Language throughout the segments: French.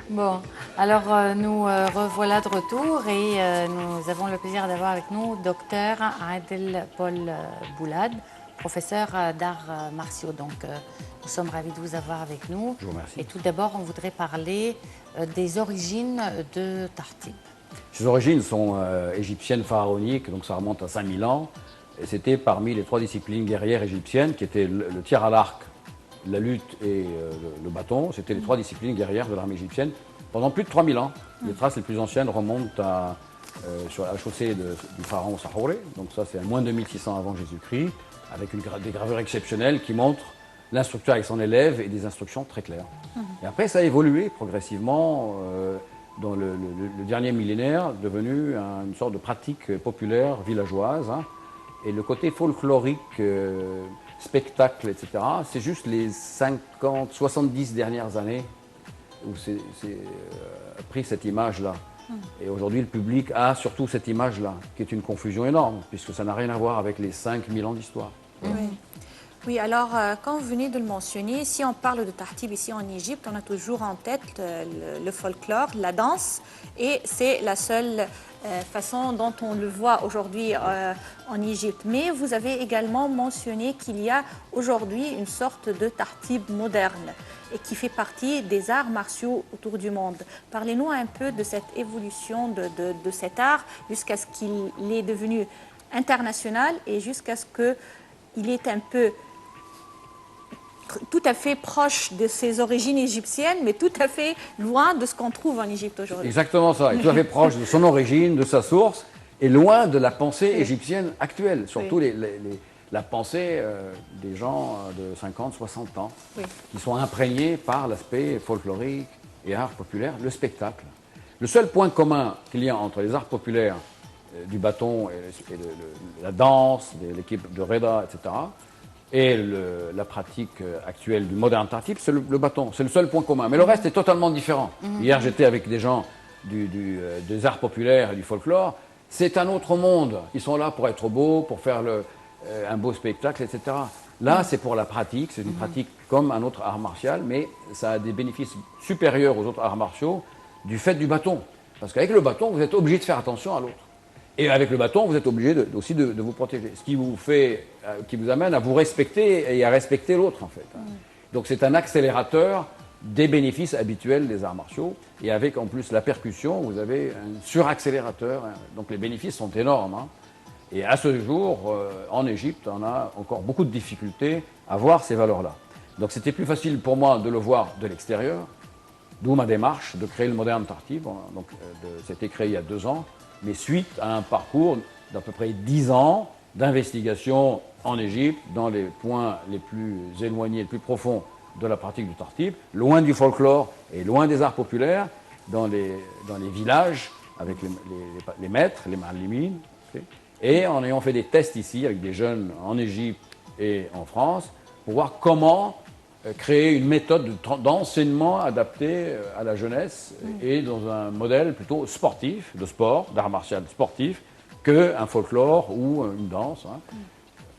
Bon, alors nous revoilà de retour et nous avons le plaisir d'avoir avec nous docteur Adel Paul Boulad, professeur d'arts martiaux. Donc nous sommes ravis de vous avoir avec nous. Je vous remercie. Et tout d'abord, on voudrait parler des origines de Tartib. Ses origines sont égyptiennes pharaoniques, donc ça remonte à 5000 ans. Et c'était parmi les 3 disciplines guerrières égyptiennes qui étaient le tir à l'arc, la lutte et le bâton. C'était les 3 disciplines guerrières de l'armée égyptienne pendant plus de 3000 ans. Les traces les plus anciennes remontent sur la chaussée du pharaon Sahouré. Donc ça, c'est à moins 2600 avant Jésus-Christ, avec des gravures exceptionnelles qui montrent l'instructeur avec son élève et des instructions très claires. Et après, ça a évolué progressivement dans le dernier millénaire, devenu une sorte de pratique populaire villageoise. Hein. Et le côté folklorique, spectacle, etc., c'est juste les 50, 70 dernières années où c'est pris cette image-là. Et aujourd'hui, le public a surtout cette image-là, qui est une confusion énorme, puisque ça n'a rien à voir avec les 5000 ans d'histoire. Oui. Oui, alors, quand vous venez de le mentionner, si on parle de Tartib ici en Égypte, on a toujours en tête le folklore, la danse, et c'est la seule façon dont on le voit aujourd'hui en Égypte. Mais vous avez également mentionné qu'il y a aujourd'hui une sorte de Tartib moderne et qui fait partie des arts martiaux autour du monde. Parlez-nous un peu de cette évolution de cet art jusqu'à ce qu'il est devenu international et jusqu'à ce qu'il est un peu tout à fait proche de ses origines égyptiennes, mais tout à fait loin de ce qu'on trouve en Égypte aujourd'hui. Exactement ça, il est tout à fait proche de son origine, de sa source, et loin de la pensée égyptienne actuelle, surtout la pensée des gens de 50, 60 ans, qui sont imprégnés par l'aspect folklorique et art populaire, le spectacle. Le seul point commun qu'il y a entre les arts populaires du bâton et la danse, de l'équipe de Reda, etc., et la pratique actuelle du moderne Tartib, c'est le bâton. C'est le seul point commun. Mais le reste est totalement différent. Hier, j'étais avec des gens des arts populaires et du folklore. C'est un autre monde. Ils sont là pour être beaux, pour faire un beau spectacle, etc. Là, c'est pour la pratique. C'est une pratique comme un autre art martial, mais ça a des bénéfices supérieurs aux autres arts martiaux du fait du bâton. Parce qu'avec le bâton, vous êtes obligé de faire attention à l'autre. Et avec le bâton, vous êtes obligé aussi de vous protéger. Ce qui qui vous amène à vous respecter et à respecter l'autre, en fait. Donc c'est un accélérateur des bénéfices habituels des arts martiaux. Et avec en plus la percussion, vous avez un suraccélérateur. Donc les bénéfices sont énormes. Hein. Et à ce jour, en Égypte, on a encore beaucoup de difficultés à voir ces valeurs-là. Donc c'était plus facile pour moi de le voir de l'extérieur, d'où ma démarche de créer le moderne Tartib. Donc c'était créé il y a 2 ans. Mais suite à un parcours d'à peu près 10 ans d'investigation en Égypte, dans les points les plus éloignés, les plus profonds de la pratique du Tartib, loin du folklore et loin des arts populaires, dans les villages, avec les maîtres, les ma'allimines, et en ayant fait des tests ici avec des jeunes en Égypte et en France, pour voir comment créer une méthode d'enseignement adaptée à la jeunesse et dans un modèle plutôt sportif, de sport, d'art martial sportif, qu'un folklore ou une danse. Hein.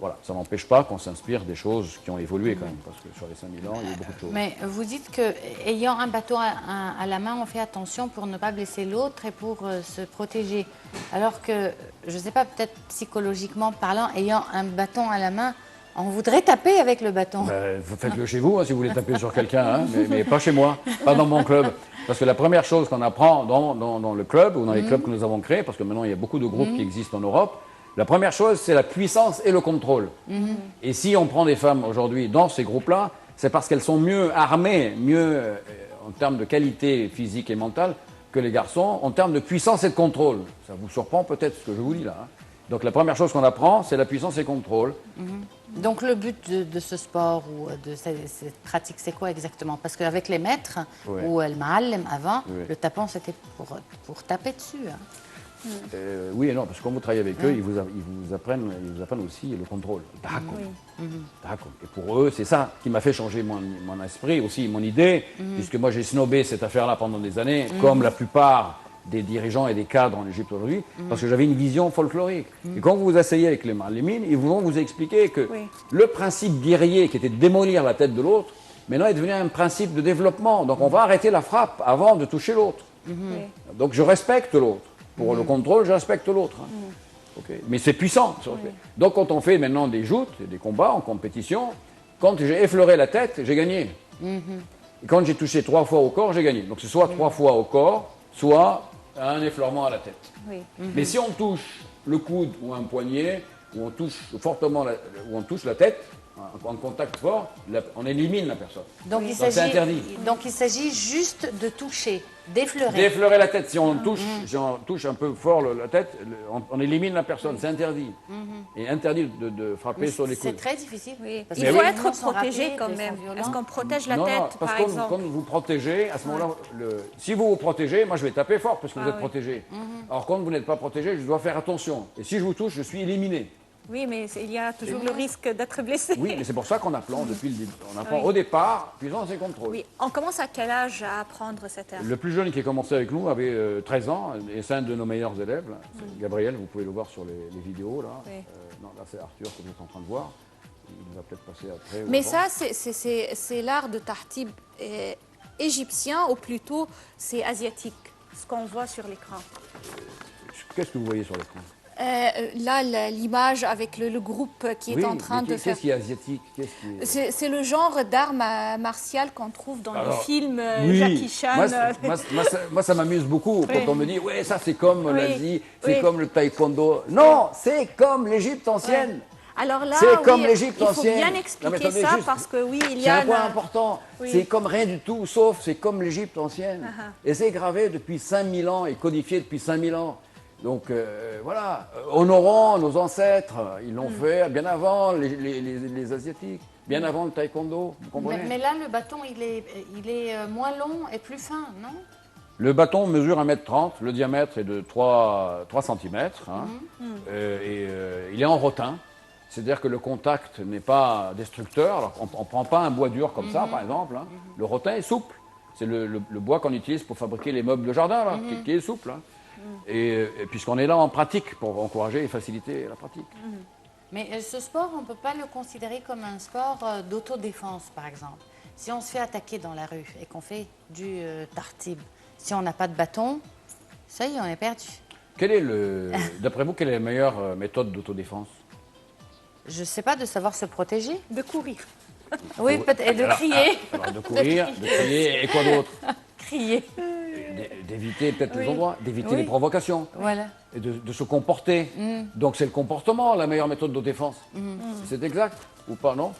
Voilà, ça n'empêche pas qu'on s'inspire des choses qui ont évolué quand même, parce que sur les 5000 ans, il y a eu beaucoup de choses. Mais vous dites qu'ayant un bâton à la main, on fait attention pour ne pas blesser l'autre et pour se protéger. Alors que, je ne sais pas, peut-être psychologiquement parlant, ayant un bâton à la main, on voudrait taper avec le bâton. Ben, faites-le chez vous, hein, si vous voulez taper sur quelqu'un, hein, mais pas chez moi, pas dans mon club. Parce que la première chose qu'on apprend dans le club, ou dans les clubs que nous avons créés, parce que maintenant il y a beaucoup de groupes qui existent en Europe, la première chose, c'est la puissance et le contrôle. Et si on prend des femmes aujourd'hui dans ces groupes-là, c'est parce qu'elles sont mieux armées, mieux en termes de qualité physique et mentale que les garçons, en termes de puissance et de contrôle. Ça vous surprend peut-être ce que je vous dis là. Hein. Donc la première chose qu'on apprend, c'est la puissance et le contrôle. Donc le but de ce sport ou de cette pratique, c'est quoi exactement? Parce qu'avec les maîtres, ou le ma'allim avant, le tapant, c'était pour taper dessus. Hein. Oui et non, parce que quand vous travaillez avec eux, ils vous apprennent aussi le contrôle, le tahakkum. Tahakkum. Et pour eux, c'est ça qui m'a fait changer mon esprit, aussi mon idée, puisque moi j'ai snobé cette affaire-là pendant des années, comme la plupart des dirigeants et des cadres en Égypte aujourd'hui, parce que j'avais une vision folklorique. Et quand vous vous asseyez avec les ma'allimines, ils vont vous expliquer que le principe guerrier, qui était de démolir la tête de l'autre, maintenant est devenu un principe de développement. Donc on va arrêter la frappe avant de toucher l'autre. Donc je respecte l'autre. Pour le contrôle, je respecte l'autre. Hein. Okay. Mais c'est puissant. Donc quand on fait maintenant des joutes, des combats en compétition, quand j'ai effleuré la tête, j'ai gagné. Et quand j'ai touché 3 fois au corps, j'ai gagné. Donc c'est soit 3 fois au corps, soit un effleurement à la tête. Mais si on touche le coude ou un poignet, ou on touche fortement, ou on touche la tête, en contact fort, on élimine la personne. Donc c'est interdit. Donc il s'agit juste de toucher, d'effleurer. D'effleurer la tête. Si on touche un peu fort la tête, on élimine la personne. C'est interdit. Et interdit de frapper sur les coudes. C'est très difficile. Il faut être protégé quand même. Est-ce qu'on protège la tête, par exemple? Quand vous protégez, à ce moment-là, si vous vous protégez, moi je vais taper fort parce que vous êtes protégé. Alors quand vous n'êtes pas protégé, je dois faire attention. Et si je vous touche, je suis éliminé. Oui, mais il y a toujours le risque d'être blessé. Oui, mais c'est pour ça qu'on apprend depuis le début. On apprend au départ, puissance et contrôle. Oui, on commence à quel âge à apprendre cet art? Le plus jeune qui a commencé avec nous avait 13 ans et c'est un de nos meilleurs élèves. C'est Gabriel, vous pouvez le voir sur les vidéos. Là, non, là c'est Arthur que vous êtes en train de voir. Il va peut-être passer après. Mais ça, c'est l'art de Tartib égyptien ou plutôt c'est asiatique, ce qu'on voit sur l'écran. Qu'est-ce que vous voyez sur l'écran? Là, l'image avec le groupe qui est en train de faire... Qu'est-ce qui est asiatique? C'est le genre d'art martial qu'on trouve dans les films Jackie Chan. Moi, ça m'amuse beaucoup quand on me dit « Ouais, ça c'est comme l'Asie, c'est comme le taekwondo. » Non, c'est comme l'Égypte ancienne. Alors là, c'est comme l'Égypte ancienne. Il faut bien expliquer ça parce que oui, il y a... C'est un point important. C'est comme rien du tout, sauf c'est comme l'Égypte ancienne. Et c'est gravé depuis 5000 ans et codifié depuis 5000 ans. Donc voilà, honorons nos ancêtres, ils l'ont fait bien avant les Asiatiques, bien avant le taekwondo, vous comprenez? Mais là, le bâton, il est moins long et plus fin, non? Le bâton mesure 1,30 m, le diamètre est de 3 cm, hein, et il est en rotin, c'est-à-dire que le contact n'est pas destructeur, alors on ne prend pas un bois dur comme ça, par exemple, hein. Le rotin est souple, c'est le bois qu'on utilise pour fabriquer les meubles de jardin, là, qui est souple, hein. Et puisqu'on est là en pratique pour encourager et faciliter la pratique. Mais ce sport, on ne peut pas le considérer comme un sport d'autodéfense, par exemple. Si on se fait attaquer dans la rue et qu'on fait du tartib, si on n'a pas de bâton, ça y est, on est perdu. D'après vous, quelle est la meilleure méthode d'autodéfense? Je ne sais pas, de savoir se protéger. De courir. Oui, peut-être, et de crier. Alors de courir, de crier, et quoi d'autre? Crier. D'éviter peut-être les endroits, d'éviter les provocations, voilà. Et de se comporter. Donc c'est le comportement la meilleure méthode de défense. C'est exact ou pas, non?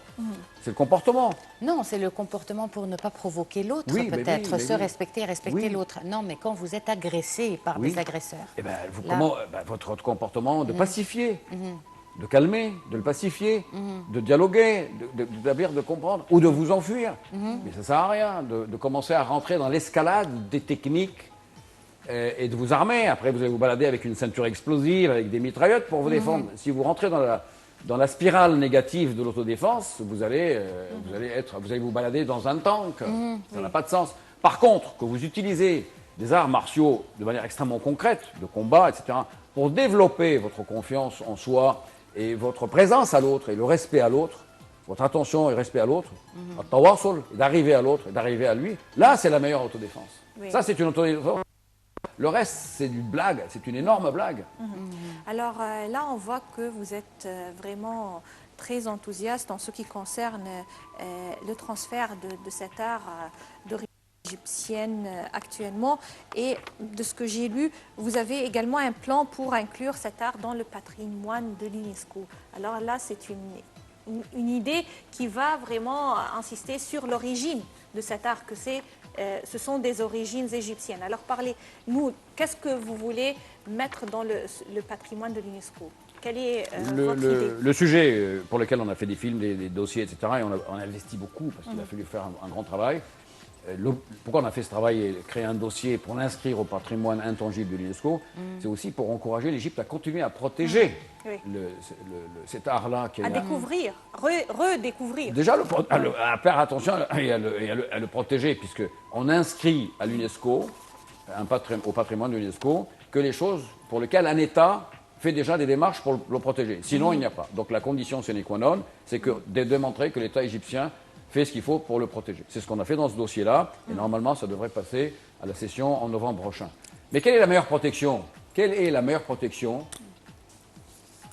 C'est le comportement. Non, c'est le comportement pour ne pas provoquer l'autre, peut-être, se respecter, respecter l'autre. Non, mais quand vous êtes agressé par des agresseurs. Eh ben, votre comportement de pacifier, de calmer, de le pacifier, de dialoguer, d'établir, de comprendre, ou de vous enfuir. Mais ça ne sert à rien de commencer à rentrer dans l'escalade des techniques et de vous armer. Après, vous allez vous balader avec une ceinture explosive, avec des mitraillettes pour vous défendre. Si vous rentrez dans la spirale négative de l'autodéfense, vous allez vous balader dans un tank. Ça n'a pas de sens. Par contre, que vous utilisez des arts martiaux de manière extrêmement concrète, de combat, etc., pour développer votre confiance en soi, et votre présence à l'autre et le respect à l'autre, votre attention et le respect à l'autre, d'arriver à l'autre et d'arriver à lui, là c'est la meilleure autodéfense. Ça c'est une autodéfense. Le reste c'est une blague, c'est une énorme blague. Alors là on voit que vous êtes vraiment très enthousiaste en ce qui concerne le transfert de cet art d'origine égyptienne actuellement, et de ce que j'ai lu, vous avez également un plan pour inclure cet art dans le patrimoine de l'UNESCO. Alors là, c'est une idée qui va vraiment insister sur l'origine de cet art, que ce sont des origines égyptiennes. Alors parlez-nous, qu'est-ce que vous voulez mettre dans le patrimoine de l'UNESCO? Quelle est votre idée? Le sujet pour lequel on a fait des films, des dossiers, etc., et on a investi beaucoup parce qu'il a fallu faire un grand travail. Pourquoi on a fait ce travail et créer un dossier pour l'inscrire au patrimoine intangible de l'UNESCO? C'est aussi pour encourager l'Égypte à continuer à protéger cet art-là. À découvrir, redécouvrir. Déjà, à faire attention et à le protéger, puisqu'on inscrit à l'UNESCO, au patrimoine de l'UNESCO, que les choses pour lesquelles un État fait déjà des démarches pour le protéger. Sinon, il n'y a pas. Donc la condition sine qua non, c'est de démontrer que l'État égyptien fait ce qu'il faut pour le protéger. C'est ce qu'on a fait dans ce dossier-là, et normalement, ça devrait passer à la session en novembre prochain. Mais quelle est la meilleure protection? Quelle est la meilleure protection?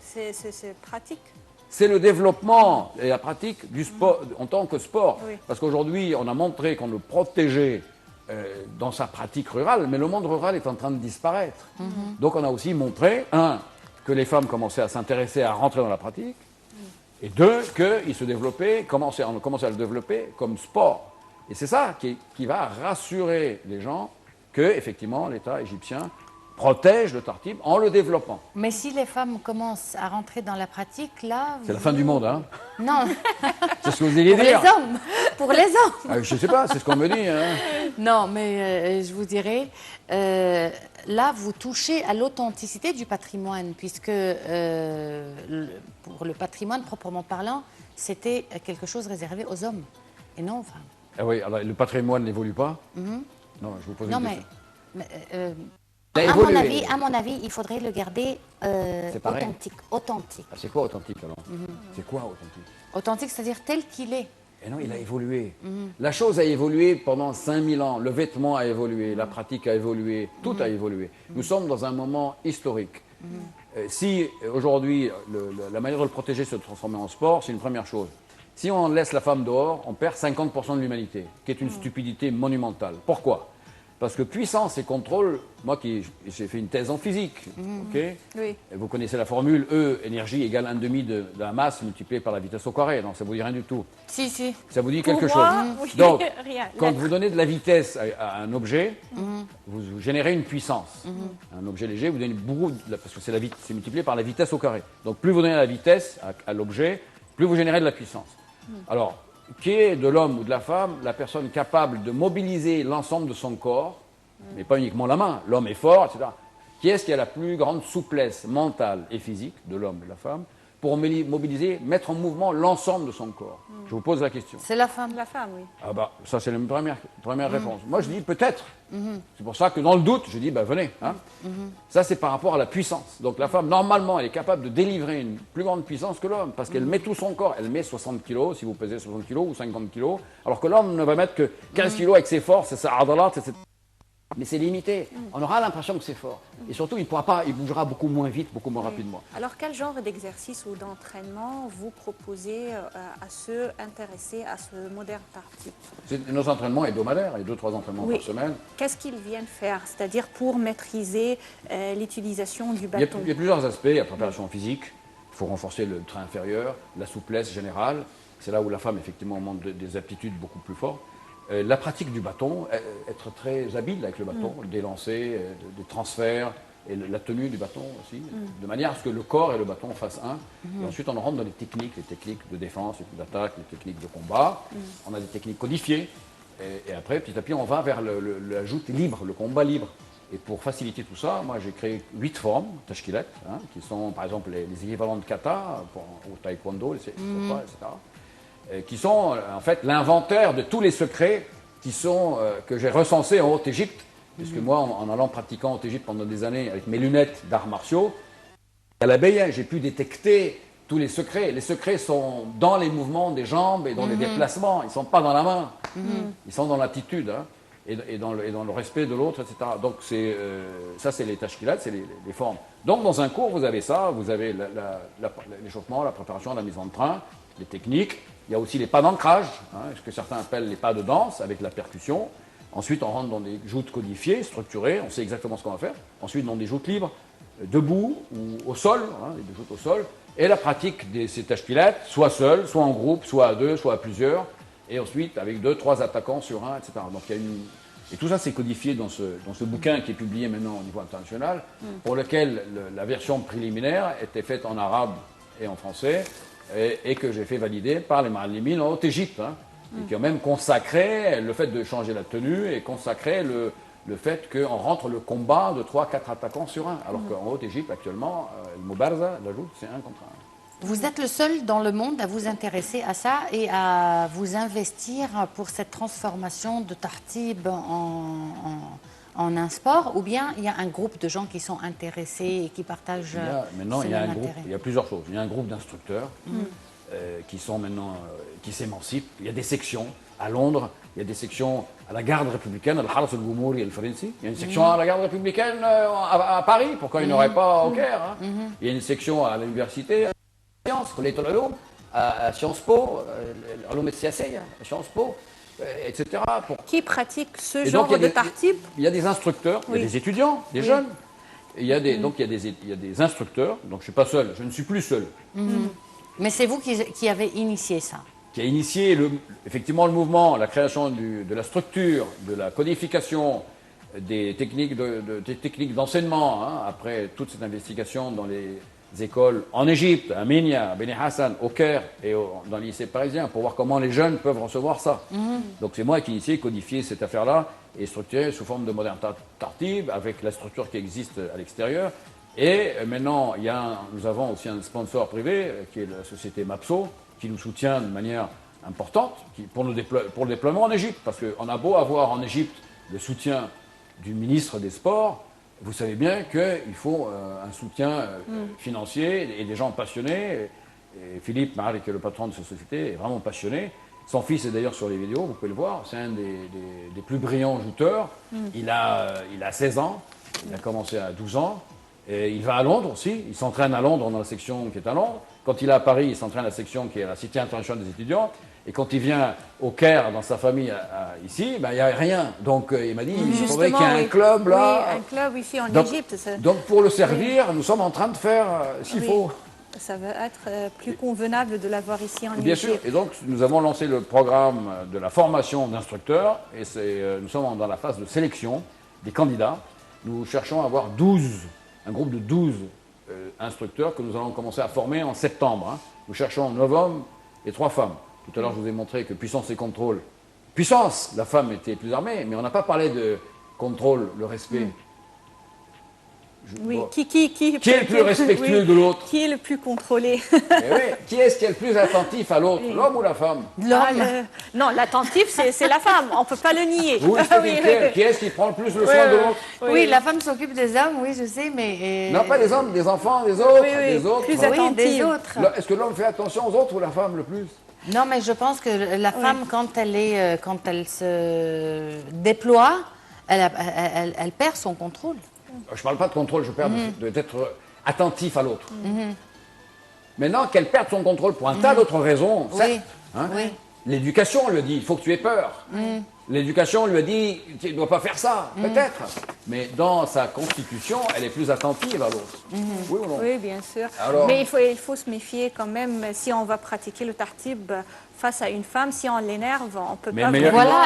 C'est pratique. C'est le développement et la pratique du sport en tant que sport. Oui. Parce qu'aujourd'hui, on a montré qu'on le protégeait dans sa pratique rurale, mais le monde rural est en train de disparaître. Donc on a aussi montré, un, que les femmes commençaient à s'intéresser, à rentrer dans la pratique, et deux, qu'ils se développaient, on commençait à le développer comme sport. Et c'est ça qui va rassurer les gens que, effectivement, l'État égyptien protège le tartib en le développant. Mais si les femmes commencent à rentrer dans la pratique, là... C'est la fin du monde, hein? Non, C'est ce que vous alliez pour dire. les hommes. Pour les hommes. Ah, je ne sais pas, c'est ce qu'on me dit. Hein. Non, mais je vous dirais, là, vous touchez à l'authenticité du patrimoine, puisque pour le patrimoine proprement parlant, c'était quelque chose réservé aux hommes et non aux femmes. Ah oui, alors le patrimoine n'évolue pas? Non, je vous pose Non, une mais, question. à évolué. mon avis, il faudrait le garder pareil. authentique. Ah, c'est quoi authentique alors? C'est quoi authentique? Authentique, c'est-à-dire tel qu'il est. Et non, il a évolué. La chose a évolué pendant 5000 ans. Le vêtement a évolué, la pratique a évolué, tout a évolué. Nous sommes dans un moment historique. Si aujourd'hui, la manière de le protéger, c'est de transformer en sport, c'est une première chose. Si on laisse la femme dehors, on perd 50% de l'humanité, qui est une stupidité monumentale. Pourquoi? Parce que puissance et contrôle, moi j'ai fait une thèse en physique, ok? Oui. Et vous connaissez la formule E, énergie égale 1/2 de la masse multipliée par la vitesse au carré. Non, ça vous dit rien du tout. Si, si. Ça vous dit Pour quelque moi, chose. oui, Donc, rien. quand vous donnez de la vitesse à un objet, vous générez une puissance. Un objet léger, vous donnez beaucoup, parce que c'est multiplié par la vitesse au carré. Donc plus vous donnez la vitesse à l'objet, plus vous générez de la puissance. Alors, qui est de l'homme ou de la femme la personne capable de mobiliser l'ensemble de son corps, mais pas uniquement la main, l'homme est fort, etc. Qui est-ce qui a la plus grande souplesse mentale et physique de l'homme et de la femme pour mobiliser, mettre en mouvement l'ensemble de son corps? Je vous pose la question. C'est la femme. La femme, oui. Ah bah, ça c'est la première réponse. Moi je dis peut-être. C'est pour ça que dans le doute, je dis venez. Hein. Ça c'est par rapport à la puissance. Donc la femme, normalement, elle est capable de délivrer une plus grande puissance que l'homme, parce qu'elle met tout son corps. Elle met 60 kilos, si vous pesez 60 kilos ou 50 kilos, alors que l'homme ne va mettre que 15 kilos avec ses forces, sa adalat, etc. Mais c'est limité. On aura l'impression que c'est fort. Et surtout, il bougera beaucoup moins vite, beaucoup moins rapidement. Alors, quel genre d'exercice ou d'entraînement vous proposez à ceux intéressés à ce moderne tartib? Nos entraînements hebdomadaires, il y a 2-3 entraînements par semaine. Qu'est-ce qu'ils viennent faire? C'est-à-dire pour maîtriser l'utilisation du Il y bâton? a plusieurs aspects. Il y a la préparation physique. Il faut renforcer le train inférieur, la souplesse générale. C'est là où la femme, effectivement, montre des aptitudes beaucoup plus fortes. La pratique du bâton, être très habile avec le bâton, des lancers, des transferts, et la tenue du bâton aussi, de manière à ce que le corps et le bâton fassent un. Et ensuite, on rentre dans les techniques de défense, les techniques d'attaque, les techniques de combat. On a des techniques codifiées. Et après, petit à petit, on va vers la joute libre, le combat libre. Et pour faciliter tout ça, moi, j'ai créé 8 formes, tashkilat, qui sont, par exemple, les équivalents de kata, au taekwondo, les etc. Qui sont en fait l'inventaire de tous les secrets que j'ai recensés en Haute-Égypte, puisque moi, en allant pratiquant en Haute-Égypte pendant des années avec mes lunettes d'arts martiaux, à l'abeille, j'ai pu détecter tous les secrets. Les secrets sont dans les mouvements des jambes et dans les déplacements, ils ne sont pas dans la main, ils sont dans l'attitude et dans le respect de l'autre, etc. Donc ça, c'est les tashkilat, c'est les formes. Donc dans un cours, vous avez ça, vous avez l'échauffement, la préparation, la mise en train, les techniques. Il y a aussi les pas d'ancrage, ce que certains appellent les pas de danse, avec la percussion. Ensuite, on rentre dans des joutes codifiées, structurées, on sait exactement ce qu'on va faire. Ensuite, dans des joutes libres, debout ou au sol, des joutes au sol. Et la pratique de ces tashkilat, soit seul, soit en groupe, soit à deux, soit à plusieurs. Et ensuite, avec 2-3 attaquants sur un, etc. Donc, il y a Et tout ça, c'est codifié dans ce bouquin qui est publié maintenant au niveau international, pour lequel la version préliminaire était faite en arabe et en français, et que j'ai fait valider par les Ma'allimines en Haute-Égypte, et qui ont même consacré le fait de changer la tenue et consacré le fait qu'on rentre le combat de 3-4 attaquants sur un. Alors qu'en Haute-Égypte, actuellement, le Mubarza, l'ajoute, c'est 1 contre 1. Vous êtes le seul dans le monde à vous intéresser à ça et à vous investir pour cette transformation de tartib en un sport, ou bien il y a un groupe de gens qui sont intéressés et qui partagent Maintenant, ce il y a même un groupe, intérêt? il y a plusieurs choses. Il y a un groupe d'instructeurs qui sont maintenant, qui s'émancipent. Il y a des sections à Londres, il y a des sections à la garde républicaine, à l'Haras al-Goumouri al-Faransi. Il y a une section à la garde républicaine à Paris, pourquoi il n'y aurait pas au Caire, hein. Il y a une section à l'université, à Sciences Po, à Sciences Po, etc. Qui pratique ce genre de tartib? Il y a des instructeurs, il y a des étudiants, des jeunes. Et il y a donc il y a des instructeurs, donc je ne suis pas seul, je ne suis plus seul. Mais c'est vous qui avez initié ça. Qui a initié effectivement le mouvement, la création de la structure, de la codification des techniques d'enseignement, hein, après toute cette investigation dans les écoles en Égypte, à Minya, à Beni Hassan, au Caire et dans les lycées parisiens, pour voir comment les jeunes peuvent recevoir ça. Donc c'est moi qui ai initié, codifié cette affaire-là et structuré sous forme de moderne tartib, avec la structure qui existe à l'extérieur. Et maintenant, nous avons aussi un sponsor privé, qui est la société Mapso, qui nous soutient de manière importante pour le déploiement en Égypte. Parce qu'on a beau avoir en Égypte le soutien du ministre des Sports, vous savez bien qu'il faut un soutien financier et des gens passionnés. Et Philippe Mahari, qui est le patron de cette société, est vraiment passionné. Son fils est d'ailleurs sur les vidéos, vous pouvez le voir. C'est un des plus brillants jouteurs. Il a 16 ans, il a commencé à 12 ans. Et il va à Londres aussi, il s'entraîne à Londres dans la section qui est à Londres. Quand il est à Paris, il s'entraîne à la section qui est à la Cité internationale des étudiants. Et quand il vient au Caire, dans sa famille ici, ben, il n'y a rien. Donc il m'a dit, il faudrait qu'il y ait un club là. Oui, un club ici en Égypte. Donc pour le servir, nous sommes en train de faire s'il faut. Ça va être plus convenable de l'avoir ici en Égypte. Bien sûr. Et donc nous avons lancé le programme de la formation d'instructeurs. Et nous sommes dans la phase de sélection des candidats. Nous cherchons à avoir un groupe de 12 instructeurs que nous allons commencer à former en septembre. Hein. Nous cherchons 9 hommes et 3 femmes. Tout à l'heure, je vous ai montré que puissance et contrôle. Puissance, la femme était plus armée, mais on n'a pas parlé de contrôle, le respect. Oui, qui est le plus respectueux de l'autre? Qui est le plus contrôlé? Qui est-ce qui est le plus attentif à l'autre? L'homme ou la femme? Non, l'attentif, c'est la femme. On ne peut pas le nier. Qui est-ce qui prend le plus le soin de l'autre? Oui, la femme s'occupe des hommes, oui, je sais, mais... Non, pas des hommes, des enfants, des autres. Des autres. Plus attentifs. Des autres. Est-ce que l'homme fait attention aux autres ou la femme le plus? Non, mais je pense que la femme, quand elle se déploie, elle perd son contrôle. Je ne parle pas de contrôle, je parle d'être attentif à l'autre. Maintenant, qu'elle perde son contrôle pour un tas d'autres raisons, certes. Hein, l'éducation lui dit, il faut que tu aies peur. L'éducation lui a dit, tu ne dois pas faire ça, peut-être. Mais dans sa constitution, elle est plus attentive à l'autre. Oui ou non? Oui, bien sûr. Alors, mais il faut se méfier quand même, si on va pratiquer le tartib face à une femme, si on l'énerve, on ne peut pas... Voilà,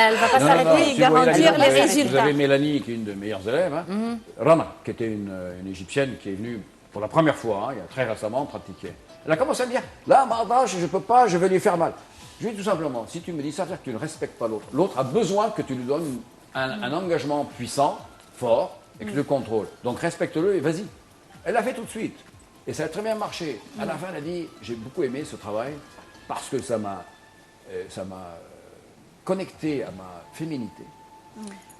elle ne va pas s'arrêter et garantir les résultats. Vous avez Mélanie, qui est une de mes meilleures élèves, hein, Rama, qui était une Égyptienne qui est venue pour la première fois, il y a très récemment, pratiquer. Elle a commencé à me dire, là, je ne peux pas, je vais lui faire mal. Je lui dis tout simplement, si tu me dis ça, veut dire que tu ne respectes pas l'autre. L'autre a besoin que tu lui donnes un engagement puissant, fort, et que tu le contrôles. Donc respecte-le et vas-y. Elle l'a fait tout de suite. Et ça a très bien marché. À la fin, elle a dit, j'ai beaucoup aimé ce travail, parce que ça m'a connecté à ma féminité.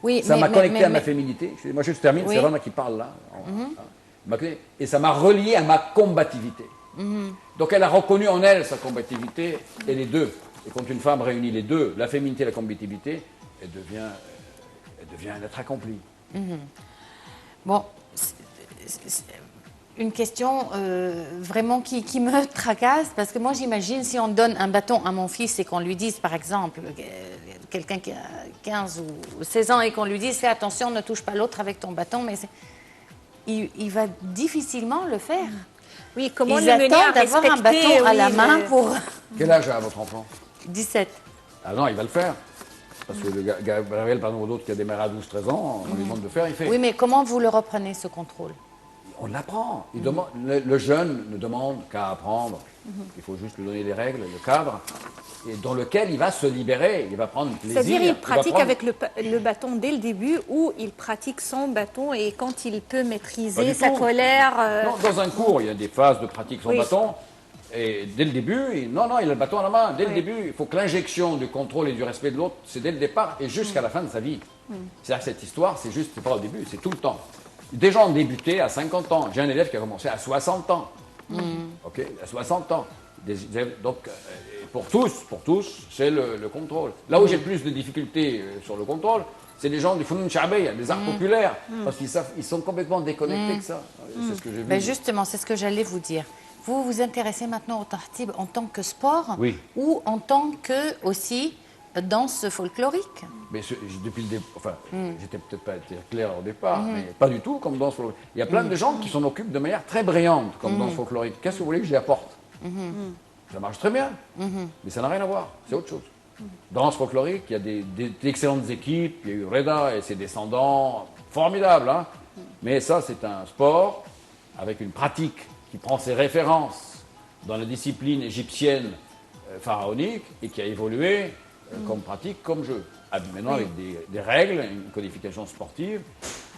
Oui, ça m'a connecté à ma féminité. Moi, je termine, c'est Rama qui parle là. Et ça m'a relié à ma combativité. Donc elle a reconnu en elle sa combativité et les deux. Et quand une femme réunit les deux, la féminité et la combativité, elle devient un être accompli. Bon, une question vraiment qui me tracasse, parce que moi j'imagine si on donne un bâton à mon fils et qu'on lui dise par exemple, quelqu'un qui a 15 ou 16 ans et qu'on lui dise fais attention, ne touche pas l'autre avec ton bâton, mais il va difficilement le faire. Oui, comment ils attendent d'avoir un bâton à la main pour... Quel âge a votre enfant? 17. Ah non, il va le faire. Parce que Gabriel, par exemple, d'autres qui a démarré à 12-13 ans, on lui demande de faire, il fait. Oui, mais comment vous le reprenez, ce contrôle? On l'apprend. Le jeune ne demande qu'à apprendre. Il faut juste lui donner les règles, le cadre, et dans lequel il va se libérer, il va prendre plaisir. C'est-à-dire il pratique avec le bâton dès le début, ou il pratique sans bâton et quand il peut maîtriser sa colère... Non, dans un cours, il y a des phases de pratique sans bâton. Et dès le début, il a le bâton à la main. Dès le début, il faut que l'injection du contrôle et du respect de l'autre, c'est dès le départ et jusqu'à la fin de sa vie. C'est-à-dire que cette histoire, c'est pas au début, c'est tout le temps. Des gens ont débuté à 50 ans. J'ai un élève qui a commencé à 60 ans. OK, à 60 ans. Donc, pour tous, c'est le contrôle. Là où j'ai plus de difficultés sur le contrôle, c'est les gens du Founoun Chabeya, des arts populaires, parce qu'ils sont complètement déconnectés que ça. C'est ce que j'ai vu. Ben justement, c'est ce que j'allais vous dire. Vous vous intéressez maintenant au tahtib en tant que sport ou en tant que aussi danse folklorique? Mais depuis le départ, enfin, j'étais peut-être pas été clair au départ, mais pas du tout comme danse folklorique. Il y a plein de gens qui s'en occupent de manière très brillante comme danse folklorique. Qu'est-ce que vous voulez que j'y apporte? Ça marche très bien, mais ça n'a rien à voir, c'est autre chose. Danse folklorique, il y a d'excellentes équipes, il y a eu Reda et ses descendants, formidables, hein. Mais ça, c'est un sport avec une pratique qui prend ses références dans la discipline égyptienne pharaonique et qui a évolué comme pratique, comme jeu. Maintenant avec des règles, une codification sportive,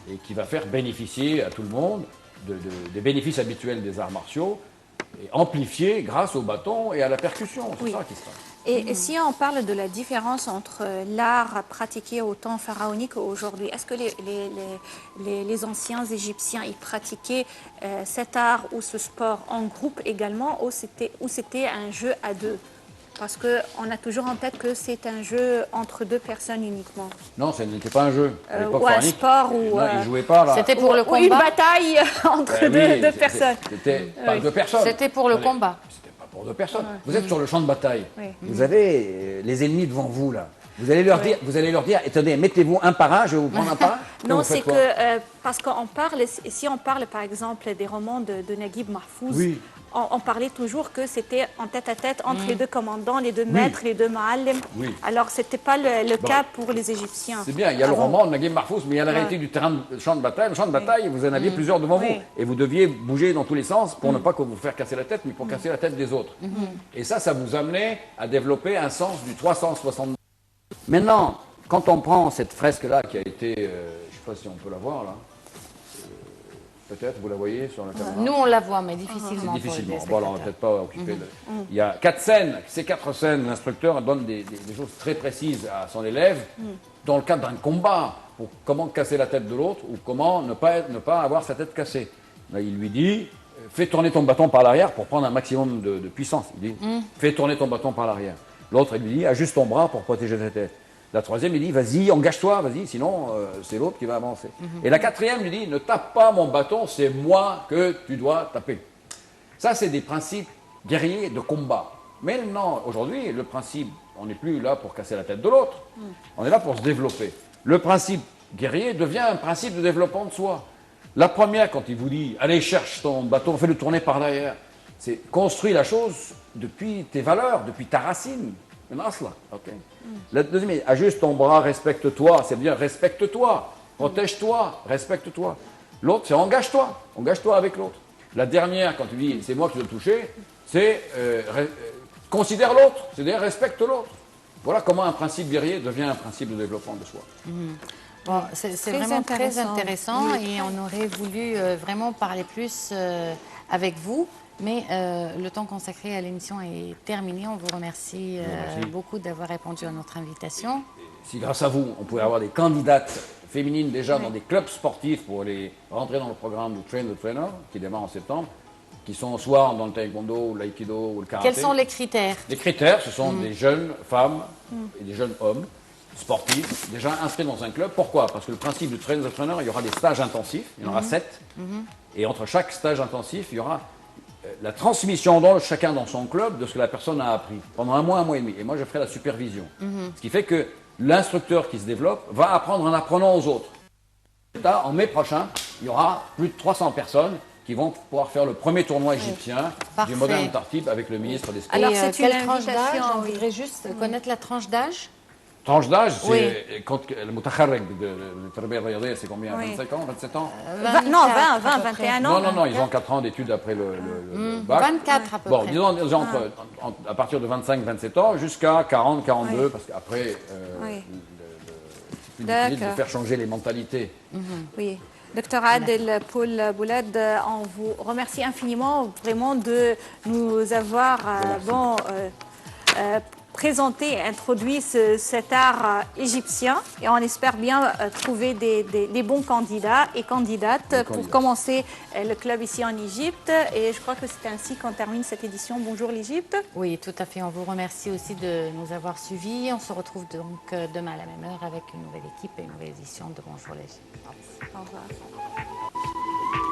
et qui va faire bénéficier à tout le monde des bénéfices habituels des arts martiaux, et amplifiés grâce au bâton et à la percussion. C'est ça qui se passe. Et si on parle de la différence entre l'art pratiqué au temps pharaonique aujourd'hui, est-ce que les anciens Égyptiens ils pratiquaient cet art ou ce sport en groupe également ou c'était un jeu à deux? Parce qu'on a toujours en tête que c'est un jeu entre deux personnes uniquement. Non, ce n'était pas un jeu. Ou un sport ou... Non, ils ne jouaient pas là. C'était pour le combat. Ou une bataille entre deux personnes. C'était pas deux personnes. C'était pour le combat. C'était pas pour deux personnes. Vous êtes sur le champ de bataille. Oui. Vous avez les ennemis devant vous là. Vous allez leur dire, attendez, mettez-vous un par un, je vais vous prendre un par un. Non, c'est que parce qu'on parle, si on parle par exemple des romans de Naguib Mahfouz, on parlait toujours que c'était en tête-à-tête entre les deux commandants, les deux maîtres, les deux ma'allim. Alors, ce n'était pas le cas pour les Égyptiens. C'est bien, il y a le roman de Naguib Mahfouz, mais il y a la réalité du terrain de champ de bataille. Le champ de bataille, vous en aviez plusieurs devant vous. Et vous deviez bouger dans tous les sens pour ne pas que vous faire casser la tête, mais pour casser la tête des autres. Et ça vous amenait à développer un sens du 360. Maintenant, quand on prend cette fresque-là qui a été, je ne sais pas si on peut la voir là, peut-être vous la voyez sur la caméra. Nous on la voit, mais difficilement. C'est difficilement. Bon, alors on va peut-être pas occuper. Il y a 4 scènes. Ces 4 scènes, l'instructeur donne des choses très précises à son élève dans le cadre d'un combat pour comment casser la tête de l'autre ou comment ne pas avoir sa tête cassée. Là, il lui dit fais tourner ton bâton par l'arrière pour prendre un maximum de puissance. Il dit fais tourner ton bâton par l'arrière. L'autre, il lui dit ajuste ton bras pour protéger ta tête. La troisième, il dit vas-y, engage-toi, vas-y, sinon c'est l'autre qui va avancer. Et la quatrième lui dit ne tape pas mon bâton, c'est moi que tu dois taper. Ça, c'est des principes guerriers de combat. Mais non, aujourd'hui, le principe, on n'est plus là pour casser la tête de l'autre, on est là pour se développer. Le principe guerrier devient un principe de développement de soi. La première, quand il vous dit allez, cherche ton bâton, fais-le tourner par derrière, c'est construis la chose depuis tes valeurs, depuis ta racine. Okay. La deuxième, ajuste ton bras, respecte-toi. C'est bien, respecte-toi, protège-toi, respecte-toi. L'autre, c'est engage-toi avec l'autre. La dernière, quand tu dis c'est moi qui dois le toucher, c'est considère l'autre, c'est-à-dire respecte l'autre. Voilà comment un principe guerrier devient un principe de développement de soi. Bon, c'est vraiment très intéressant et on aurait voulu vraiment parler plus avec vous. Mais le temps consacré à l'émission est terminé. On vous remercie beaucoup d'avoir répondu à notre invitation. Si grâce à vous, on pouvait avoir des candidates féminines déjà dans des clubs sportifs pour les rentrer dans le programme du Train the Trainer, qui démarre en septembre, qui sont soit dans le taekwondo, ou l'aïkido ou le karaté. Quels sont les critères? Les critères, ce sont des jeunes femmes et des jeunes hommes sportifs, déjà inscrits dans un club. Pourquoi? Parce que le principe du Train the Trainer, il y aura des stages intensifs, il y en aura 7. Et entre chaque stage intensif, il y aura la transmission de chacun dans son club de ce que la personne a appris pendant un mois et demi. Et moi, je ferai la supervision. Ce qui fait que l'instructeur qui se développe va apprendre en apprenant aux autres. En mai prochain, il y aura plus de 300 personnes qui vont pouvoir faire le premier tournoi égyptien du Modern Tartib avec le ministre des Sports. Alors, c'est une tranche d'âge. On voudrait juste connaître la tranche d'âge. Tranche d'âge, c'est quand le mutakharrek de Tarbiya Riyadiyya, c'est combien? 25 ans, 27 ans? Non, 20, 21 ans. Non, ils ont 4 ans d'études après le bac. 24 à peu près. Bon, disons à partir de 25-27 ans jusqu'à 40-42, parce qu'après, c'est plus difficile de faire changer les mentalités. Oui. Docteur Adel Paul Boulad, on vous remercie infiniment vraiment de nous avoir présenté et introduit cet art égyptien. Et on espère bien trouver des bons candidats et candidates pour commencer le club ici en Égypte. Et je crois que c'est ainsi qu'on termine cette édition. Bonjour l'Égypte. Oui, tout à fait. On vous remercie aussi de nous avoir suivis. On se retrouve donc demain à la même heure avec une nouvelle équipe et une nouvelle édition de Bonjour l'Égypte. Au revoir.